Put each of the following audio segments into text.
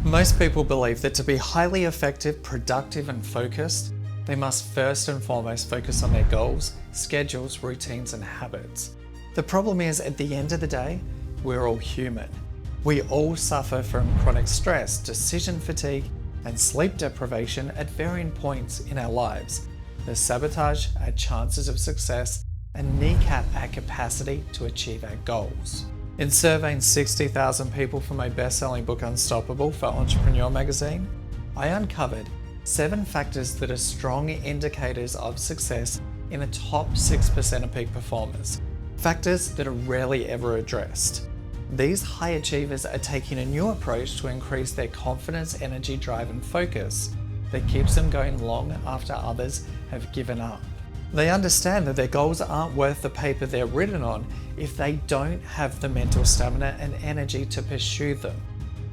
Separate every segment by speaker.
Speaker 1: Most people believe that to be highly effective, productive, and focused, they must first and foremost focus on their goals, schedules, routines, and habits. The problem is, at the end of the day, we're all human. We all suffer from chronic stress, decision fatigue, and sleep deprivation at varying points in our lives. They sabotage our chances of success and kneecap our capacity to achieve our goals. In surveying 60,000 people for my best-selling book Unstoppable for Entrepreneur magazine, I uncovered 7 factors that are strong indicators of success in the top 6% of peak performers. Factors that are rarely ever addressed. These high achievers are taking a new approach to increase their confidence, energy, drive, and focus that keeps them going long after others have given up. They understand that their goals aren't worth the paper they're written on if they don't have the mental stamina and energy to pursue them.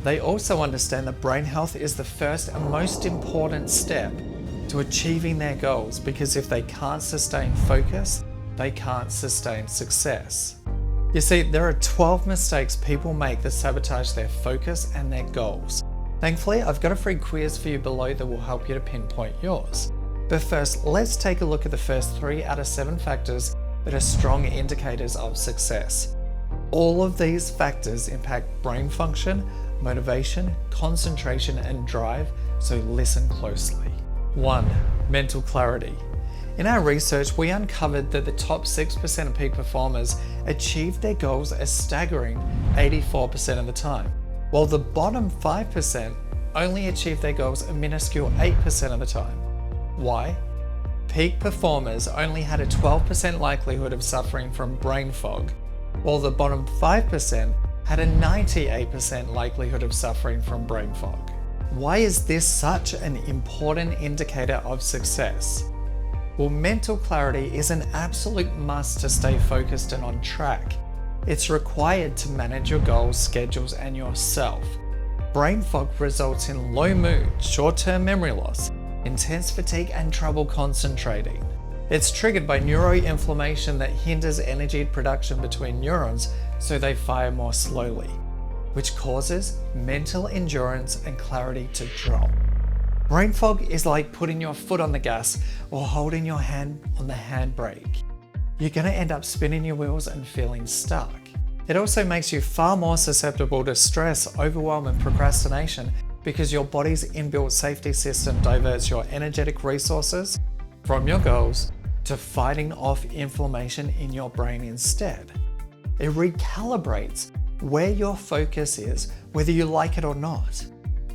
Speaker 1: They also understand that brain health is the first and most important step to achieving their goals, because if they can't sustain focus, they can't sustain success. You see, there are 12 mistakes people make that sabotage their focus and their goals. Thankfully, I've got a free quiz for you below that will help you to pinpoint yours. But first, let's take a look at the first 3 out of 7 factors that are strong indicators of success. All of these factors impact brain function, motivation, concentration, and drive, so listen closely. 1. Mental clarity. In our research, we uncovered that the top 6% of peak performers achieved their goals a staggering 84% of the time, while the bottom 5% only achieved their goals a minuscule 8% of the time. Why? Peak performers only had a 12% likelihood of suffering from brain fog, while the bottom 5% had a 98% likelihood of suffering from brain fog. Why is this such an important indicator of success? Well, mental clarity is an absolute must to stay focused and on track. It's required to manage your goals, schedules, and yourself. Brain fog results in low mood, short-term memory loss, intense fatigue, and trouble concentrating. It's triggered by neuroinflammation that hinders energy production between neurons, so they fire more slowly, which causes mental endurance and clarity to drop. Brain fog is like putting your foot on the gas or holding your hand on the handbrake. You're going to end up spinning your wheels and feeling stuck. It also makes you far more susceptible to stress, overwhelm, and procrastination, because your body's inbuilt safety system diverts your energetic resources from your goals to fighting off inflammation in your brain instead. It recalibrates where your focus is, whether you like it or not,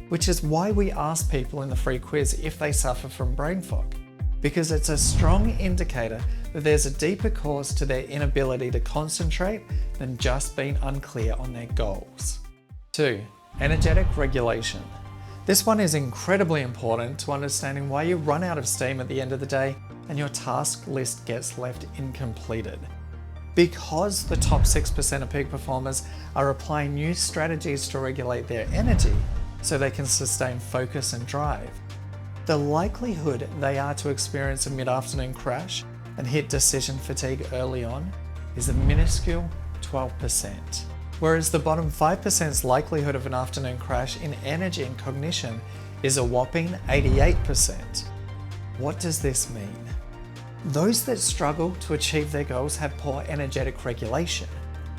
Speaker 1: which is why we ask people in the free quiz if they suffer from brain fog, because it's a strong indicator that there's a deeper cause to their inability to concentrate than just being unclear on their goals. 2. Energetic regulation. This one is incredibly important to understanding why you run out of steam at the end of the day and your task list gets left incompleted. Because the top 6% of peak performers are applying new strategies to regulate their energy so they can sustain focus and drive, the likelihood they are to experience a mid-afternoon crash and hit decision fatigue early on is a minuscule 12%. Whereas the bottom 5%'s likelihood of an afternoon crash in energy and cognition is a whopping 88%. What does this mean? Those that struggle to achieve their goals have poor energetic regulation,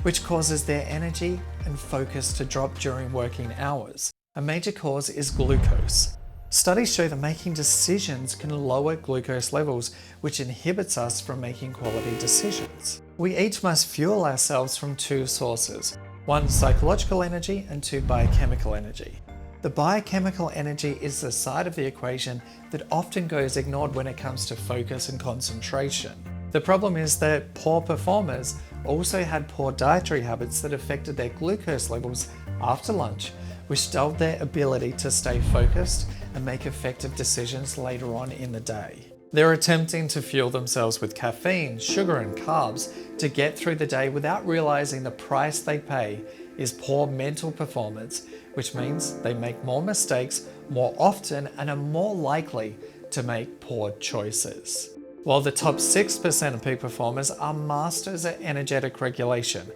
Speaker 1: which causes their energy and focus to drop during working hours. A major cause is glucose. Studies show that making decisions can lower glucose levels, which inhibits us from making quality decisions. We each must fuel ourselves from 2 sources. 1, psychological energy, and 2, biochemical energy. The biochemical energy is the side of the equation that often goes ignored when it comes to focus and concentration. The problem is that poor performers also had poor dietary habits that affected their glucose levels after lunch, which dulled their ability to stay focused and make effective decisions later on in the day. They're attempting to fuel themselves with caffeine, sugar, and carbs to get through the day without realizing the price they pay is poor mental performance, which means they make more mistakes more often and are more likely to make poor choices. While the top 6% of peak performers are masters at energetic regulation,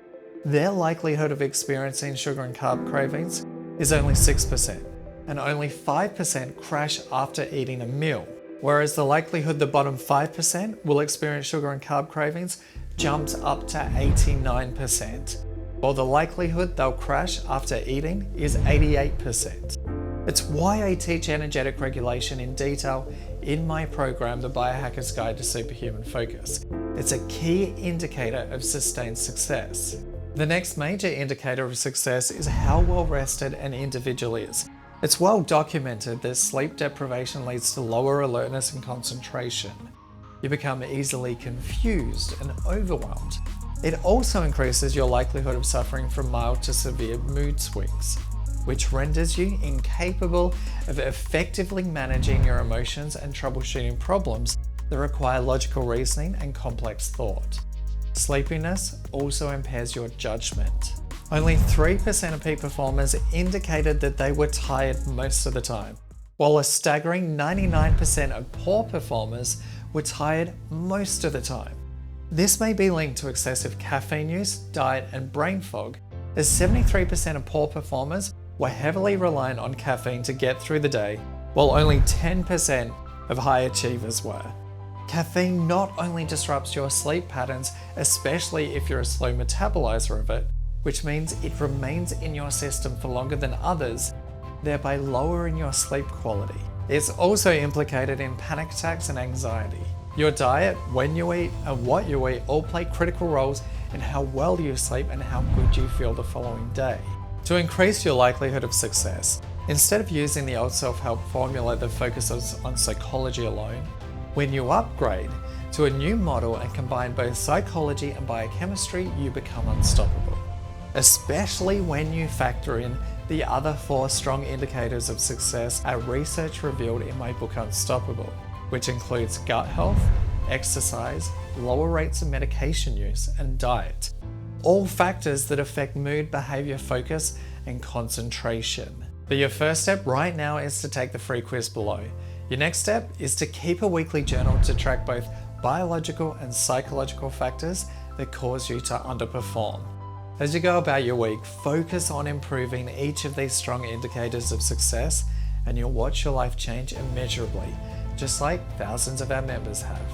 Speaker 1: their likelihood of experiencing sugar and carb cravings is only 6%. and only 5% crash after eating a meal. Whereas the likelihood the bottom 5% will experience sugar and carb cravings jumps up to 89%, while the likelihood they'll crash after eating is 88%. It's why I teach energetic regulation in detail in my program, The Biohacker's Guide to Superhuman Focus. It's a key indicator of sustained success. The next major indicator of success is how well rested an individual is. It's well documented that sleep deprivation leads to lower alertness and concentration. You become easily confused and overwhelmed. It also increases your likelihood of suffering from mild to severe mood swings, which renders you incapable of effectively managing your emotions and troubleshooting problems that require logical reasoning and complex thought. Sleepiness also impairs your judgment. Only 3% of peak performers indicated that they were tired most of the time, while a staggering 99% of poor performers were tired most of the time. This may be linked to excessive caffeine use, diet, and brain fog, as 73% of poor performers were heavily reliant on caffeine to get through the day, while only 10% of high achievers were. Caffeine not only disrupts your sleep patterns, especially if you're a slow metabolizer of it, which means it remains in your system for longer than others, thereby lowering your sleep quality. It's also implicated in panic attacks and anxiety. Your diet, when you eat, and what you eat all play critical roles in how well you sleep and how good you feel the following day. To increase your likelihood of success, instead of using the old self-help formula that focuses on psychology alone, when you upgrade to a new model and combine both psychology and biochemistry, you become unstoppable. Especially when you factor in the other 4 strong indicators of success our research revealed in my book Unstoppable, which includes gut health, exercise, lower rates of medication use, and diet. All factors that affect mood, behavior, focus, and concentration. But your first step right now is to take the free quiz below. Your next step is to keep a weekly journal to track both biological and psychological factors that cause you to underperform. As you go about your week, focus on improving each of these strong indicators of success, and you'll watch your life change immeasurably, just like thousands of our members have.